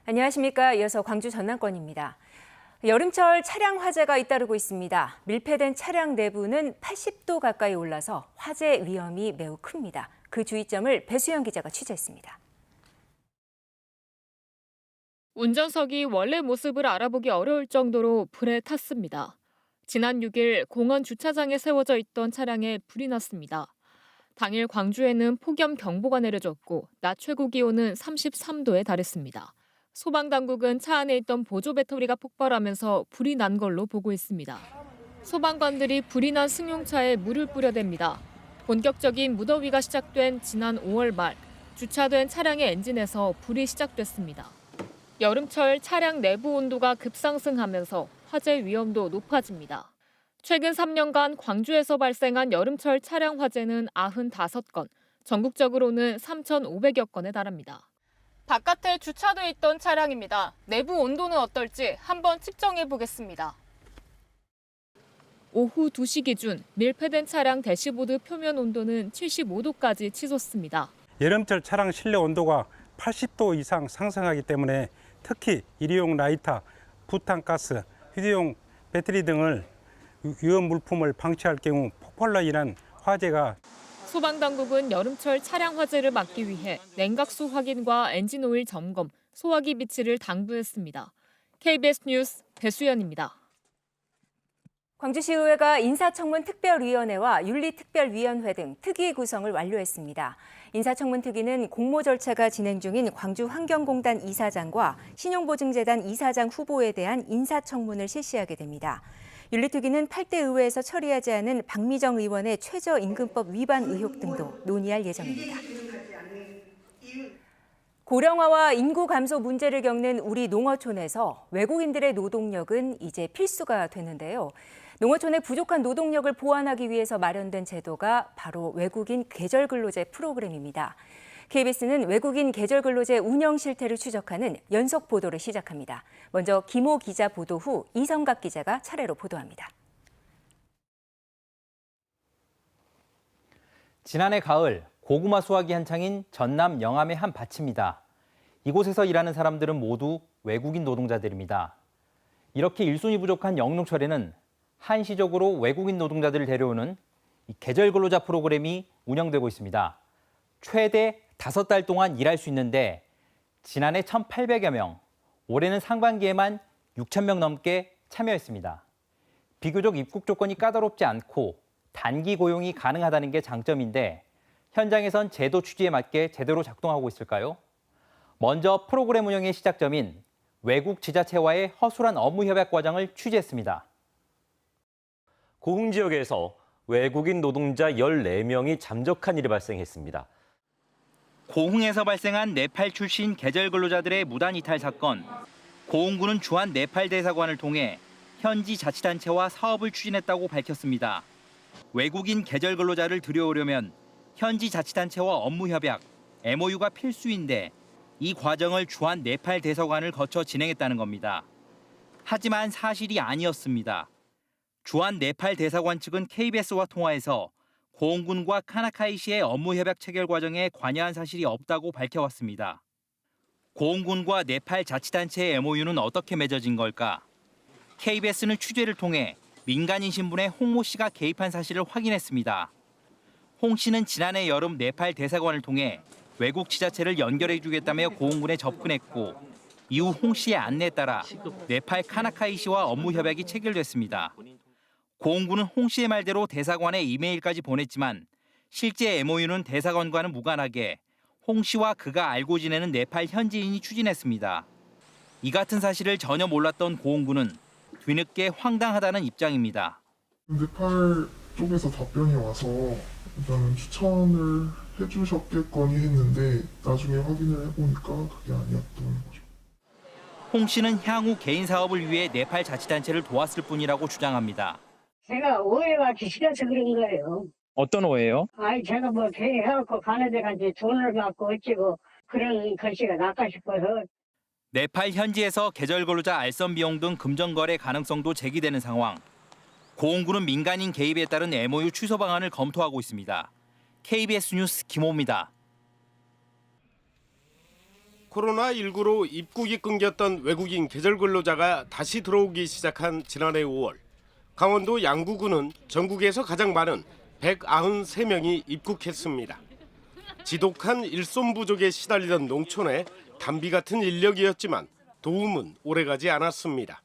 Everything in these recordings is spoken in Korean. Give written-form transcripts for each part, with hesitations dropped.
안녕하십니까. 이어서 광주 전남권입니다. 여름철 차량 화재가 잇따르고 있습니다. 밀폐된 차량 내부는 80도 가까이 올라서 화재 위험이 매우 큽니다. 그 주의점을 배수연 기자가 취재했습니다. 운전석이 원래 모습을 알아보기 어려울 정도로 불에 탔습니다. 지난 6일 공원 주차장에 세워져 있던 차량에 불이 났습니다. 당일 광주에는 폭염경보가 내려졌고 낮 최고 기온은 33도에 달했습니다. 소방당국은 차 안에 있던 보조 배터리가 폭발하면서 불이 난 걸로 보고 있습니다. 소방관들이 불이 난 승용차에 물을 뿌려댑니다. 본격적인 무더위가 시작된 지난 5월 말 주차된 차량의 엔진에서 불이 시작됐습니다. 여름철 차량 내부 온도가 급상승하면서 화재 위험도 높아집니다. 최근 3년간 광주에서 발생한 여름철 차량 화재는 95건, 전국적으로는 3,500여 건에 달합니다. 바깥에 주차돼 있던 차량입니다. 내부 온도는 어떨지 한번 측정해 보겠습니다. 오후 2시 기준 밀폐된 차량 대시보드 표면 온도는 75도까지 치솟습니다. 여름철 차량 실내 온도가 80도 이상 상승하기 때문에 특히 일회용 라이터, 부탄가스, 휴대용 배터리 등을 위험 물품을 방치할 경우 폭발로 인한 화재가 소방당국은 여름철 차량 화재를 막기 위해 냉각수 확인과 엔진오일 점검, 소화기 비치를 당부했습니다. KBS 뉴스 배수연입니다. 광주시의회가 인사청문 특별위원회와 윤리특별위원회 등 특위 구성을 완료했습니다. 인사청문 특위는 공모 절차가 진행 중인 광주환경공단 이사장과 신용보증재단 이사장 후보에 대한 인사청문을 실시하게 됩니다. 윤리특위는 8대 의회에서 처리하지 않은 박미정 의원의 최저임금법 위반 의혹 등도 논의할 예정입니다. 고령화와 인구 감소 문제를 겪는 우리 농어촌에서 외국인들의 노동력은 이제 필수가 되는데요. 농어촌의 부족한 노동력을 보완하기 위해서 마련된 제도가 바로 외국인 계절근로제 프로그램입니다. KBS는 외국인 계절근로제 운영 실태를 추적하는 연속 보도를 시작합니다. 먼저 김호 기자 보도 후 이성각 기자가 차례로 보도합니다. 지난해 가을 고구마 수확이 한창인 전남 영암의 한 밭입니다. 이곳에서 일하는 사람들은 모두 외국인 노동자들입니다. 이렇게 일손이 부족한 영농철에는 한시적으로 외국인 노동자들을 데려오는 계절근로자 프로그램이 운영되고 있습니다. 최대 5달 동안 일할 수 있는데 지난해 1,800여 명, 올해는 상반기에만 6,000명 넘게 참여했습니다. 비교적 입국 조건이 까다롭지 않고 단기 고용이 가능하다는 게 장점인데 현장에선 제도 취지에 맞게 제대로 작동하고 있을까요? 먼저 프로그램 운영의 시작점인 외국 지자체와의 허술한 업무 협약 과정을 취재했습니다. 고흥 지역에서 외국인 노동자 14명이 잠적한 일이 발생했습니다. 고흥에서 발생한 네팔 출신 계절 근로자들의 무단 이탈 사건. 고흥군은 주한 네팔 대사관을 통해 현지 자치단체와 사업을 추진했다고 밝혔습니다. 외국인 계절 근로자를 들여오려면 현지 자치단체와 업무 협약, MOU가 필수인데 이 과정을 주한 네팔 대사관을 거쳐 진행했다는 겁니다. 하지만 사실이 아니었습니다. 주한 네팔 대사관 측은 KBS와 통화에서 고흥군과 카나카이시의 업무 협약 체결 과정에 관여한 사실이 없다고 밝혀왔습니다. 고흥군과 네팔 자치단체의 MOU는 어떻게 맺어진 걸까? KBS는 취재를 통해 민간인 신분의 홍모 씨가 개입한 사실을 확인했습니다. 홍 씨는 지난해 여름 네팔 대사관을 통해 외국 지자체를 연결해주겠다며 고흥군에 접근했고 이후 홍 씨의 안내에 따라 네팔 카나카이시와 업무 협약이 체결됐습니다. 고흥군은 홍 씨의 말대로 대사관에 이메일까지 보냈지만 실제 MOU는 대사관과는 무관하게 홍 씨와 그가 알고 지내는 네팔 현지인이 추진했습니다. 이 같은 사실을 전혀 몰랐던 고흥군은 뒤늦게 황당하다는 입장입니다. 네팔 쪽에서 답변이 와서 일단은 추천을 해주셨겠거니 했는데 나중에 확인을 해보니까 그게 아니었던 거죠. 홍 씨는 향후 개인 사업을 위해 네팔 자치단체를 도왔을 뿐이라고 주장합니다. 제가 오해가 싫어서 그런 거예요. 어떤 오해요? 아니 제가 뭐 계획해갖고 가는 데가 이제 돈을 받고 어찌고 그런 글씨가 낫까 싶어서. 네팔 현지에서 계절 근로자 알선 비용 등 금전 거래 가능성도 제기되는 상황. 고흥군은 민간인 개입에 따른 MOU 취소 방안을 검토하고 있습니다. KBS 뉴스 김호입니다. 코로나19로 입국이 끊겼던 외국인 계절 근로자가 다시 들어오기 시작한 지난해 5월, 강원도 양구군은 전국에서 가장 많은 193명이 입국했습니다. 지독한 일손 부족에 시달리던 농촌에 단비 같은 인력이었지만 도움은 오래가지 않았습니다.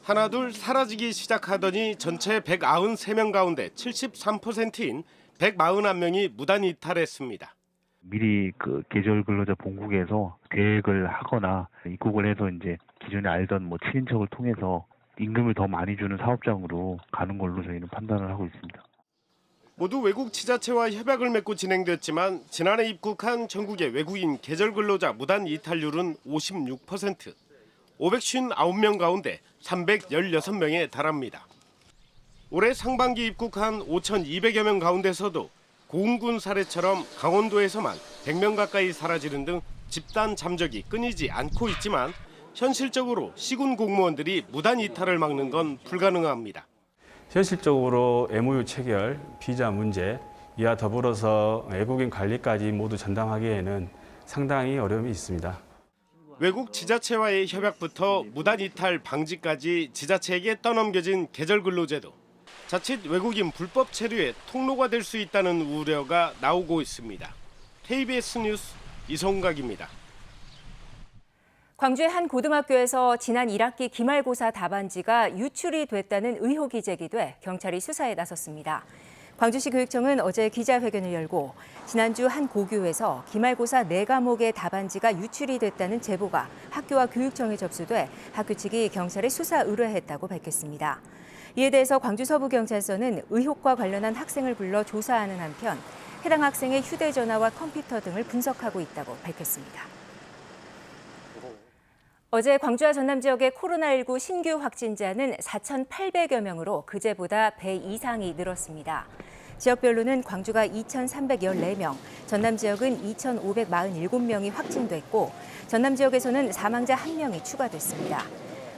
하나둘 사라지기 시작하더니 전체 193명 가운데 73%인 141명이 무단 이탈했습니다. 미리 그 계절 근로자 본국에서 계획을 하거나 입국을 해서 이제 기존에 알던 친인척을 통해서 임금을 더 많이 주는 사업장으로 가는 걸로 저희는 판단을 하고 있습니다. 모두 외국 지자체와 협약을 맺고 진행됐지만 지난해 입국한 전국의 외국인 계절 근로자 무단 이탈률은 56%, 559명 가운데 316명에 달합니다. 올해 상반기 입국한 5,200여 명 가운데서도 고흥군 사례처럼 강원도에서만 100명 가까이 사라지는 등 집단 잠적이 끊이지 않고 있지만 현실적으로 시군 공무원들이 무단 이탈을 막는 건 불가능합니다. 현실적으로 MOU 체결, 비자 문제, 이와 더불어서 외국인 관리까지 모두 전담하기에는 상당히 어려움이 있습니다. 외국 지자체와의 협약부터 무단 이탈 방지까지 지자체에게 떠넘겨진 계절 근로제도 자칫 외국인 불법 체류의 통로가 될 수 있다는 우려가 나오고 있습니다. KBS 뉴스 이성각입니다. 광주의 한 고등학교에서 지난 1학기 기말고사 답안지가 유출이 됐다는 의혹이 제기돼 경찰이 수사에 나섰습니다. 광주시 교육청은 어제 기자회견을 열고 지난주 한 고교에서 기말고사 4과목의 답안지가 유출이 됐다는 제보가 학교와 교육청에 접수돼 학교 측이 경찰에 수사 의뢰했다고 밝혔습니다. 이에 대해서 광주 서부경찰서는 의혹과 관련한 학생을 불러 조사하는 한편 해당 학생의 휴대전화와 컴퓨터 등을 분석하고 있다고 밝혔습니다. 어제 광주와 전남 지역의 코로나19 신규 확진자는 4,800여 명으로 그제보다 배 이상이 늘었습니다. 지역별로는 광주가 2,314명, 전남 지역은 2,547명이 확진됐고 전남 지역에서는 사망자 1명이 추가됐습니다.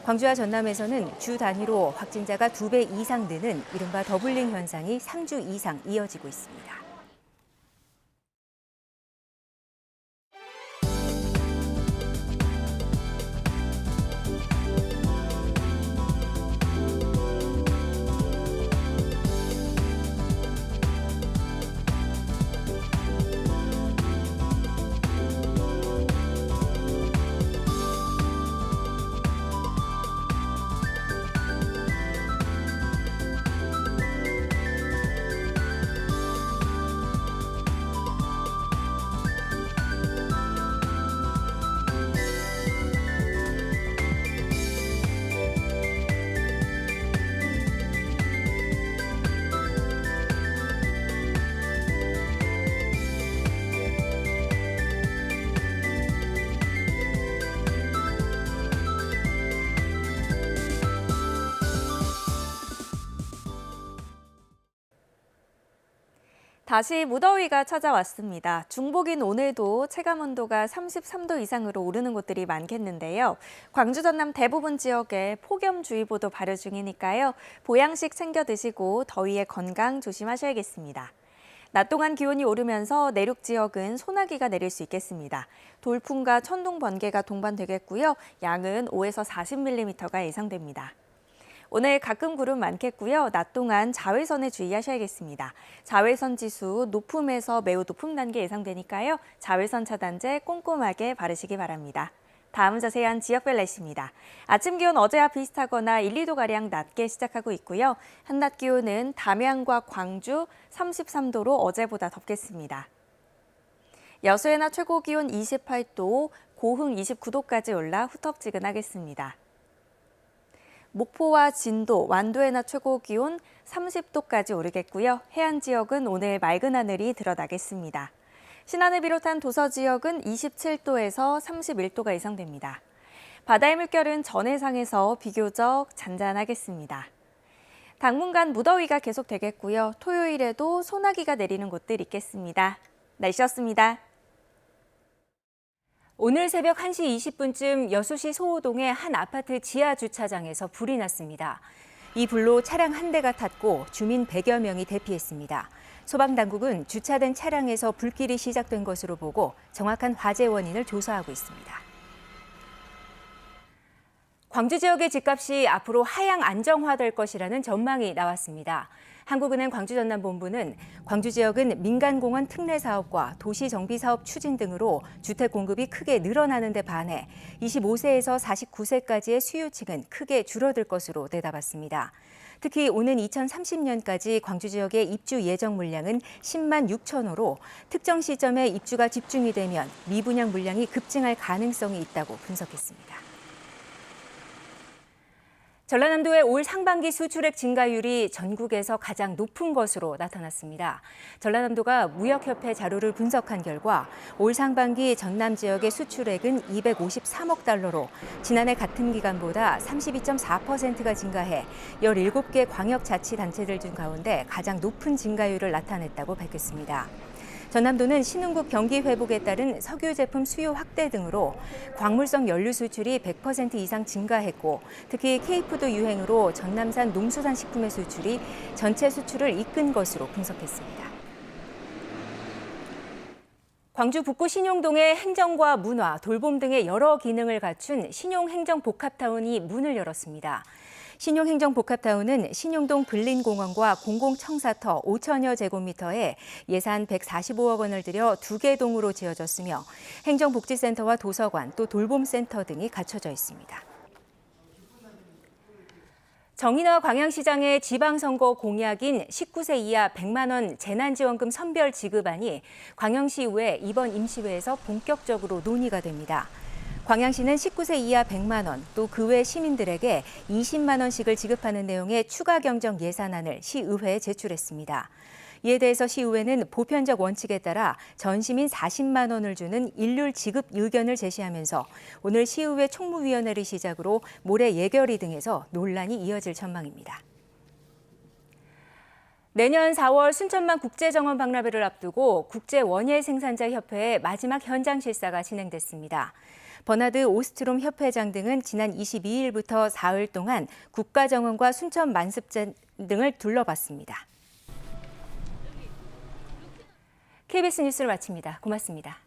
광주와 전남에서는 주 단위로 확진자가 2배 이상 느는 이른바 더블링 현상이 3주 이상 이어지고 있습니다. 다시 무더위가 찾아왔습니다. 중복인 오늘도 체감온도가 33도 이상으로 오르는 곳들이 많겠는데요. 광주 전남 대부분 지역에 폭염주의보도 발효 중이니까요. 보양식 챙겨 드시고 더위에 건강 조심하셔야겠습니다. 낮 동안 기온이 오르면서 내륙 지역은 소나기가 내릴 수 있겠습니다. 돌풍과 천둥, 번개가 동반되겠고요. 양은 5에서 40mm가 예상됩니다. 오늘 가끔 구름 많겠고요. 낮 동안 자외선에 주의하셔야겠습니다. 자외선 지수 높음에서 매우 높음 단계 예상되니까요. 자외선 차단제 꼼꼼하게 바르시기 바랍니다. 다음 자세한 지역별 날씨입니다. 아침 기온 어제와 비슷하거나 1, 2도가량 낮게 시작하고 있고요. 한낮 기온은 담양과 광주 33도로 어제보다 덥겠습니다. 여수의 낮 최고 기온 28도, 고흥 29도까지 올라 후텁지근하겠습니다. 목포와 진도, 완도의 낮 최고 기온 30도까지 오르겠고요. 해안 지역은 오늘 맑은 하늘이 드러나겠습니다. 신안을 비롯한 도서 지역은 27도에서 31도가 예상됩니다. 바다의 물결은 전해상에서 비교적 잔잔하겠습니다. 당분간 무더위가 계속되겠고요. 토요일에도 소나기가 내리는 곳들 있겠습니다. 날씨였습니다. 오늘 새벽 1시 20분쯤 여수시 소호동의 한 아파트 지하 주차장에서 불이 났습니다. 이 불로 차량 한 대가 탔고 주민 100여 명이 대피했습니다. 소방당국은 주차된 차량에서 불길이 시작된 것으로 보고 정확한 화재 원인을 조사하고 있습니다. 광주 지역의 집값이 앞으로 하향 안정화될 것이라는 전망이 나왔습니다. 한국은행 광주전남본부는 광주 지역은 민간공원 특례 사업과 도시 정비 사업 추진 등으로 주택 공급이 크게 늘어나는 데 반해 25세에서 49세까지의 수요층은 크게 줄어들 것으로 내다봤습니다. 특히 오는 2030년까지 광주 지역의 입주 예정 물량은 10만 6천호로 특정 시점에 입주가 집중이 되면 미분양 물량이 급증할 가능성이 있다고 분석했습니다. 전라남도의 올 상반기 수출액 증가율이 전국에서 가장 높은 것으로 나타났습니다. 전라남도가 무역협회 자료를 분석한 결과 올 상반기 전남 지역의 수출액은 253억 달러로 지난해 같은 기간보다 32.4%가 증가해 17개 광역자치단체들 중 가운데 가장 높은 증가율을 나타냈다고 밝혔습니다. 전남도는 신흥국 경기 회복에 따른 석유 제품 수요 확대 등으로 광물성 연료 수출이 100% 이상 증가했고 특히 K푸드 유행으로 전남산 농수산식품의 수출이 전체 수출을 이끈 것으로 분석했습니다. 광주 북구 신용동의 행정과 문화, 돌봄 등의 여러 기능을 갖춘 신용행정복합타운이 문을 열었습니다. 신용행정복합타운은 신용동 근린공원과 공공청사터 5천여 제곱미터에 예산 145억 원을 들여 2개 동으로 지어졌으며 행정복지센터와 도서관, 또 돌봄센터 등이 갖춰져 있습니다. 정인화 광양시장의 지방선거 공약인 19세 이하 100만 원 재난지원금 선별 지급안이 광양시의회 이번 임시회에서 본격적으로 논의가 됩니다. 광양시는 19세 이하 100만 원, 또 그 외 시민들에게 20만 원씩을 지급하는 내용의 추가 경정 예산안을 시의회에 제출했습니다. 이에 대해서 시의회는 보편적 원칙에 따라 전 시민 40만 원을 주는 일률 지급 의견을 제시하면서 오늘 시의회 총무위원회를 시작으로 모레 예결위 등에서 논란이 이어질 전망입니다. 내년 4월 순천만 국제정원 박람회를 앞두고 국제원예 생산자협회의 마지막 현장 실사가 진행됐습니다. 버나드 오스트롬 협회장 등은 지난 22일부터 사흘 동안 국가정원과 순천 만습전 등을 둘러봤습니다. KBS 뉴스를 마칩니다. 고맙습니다.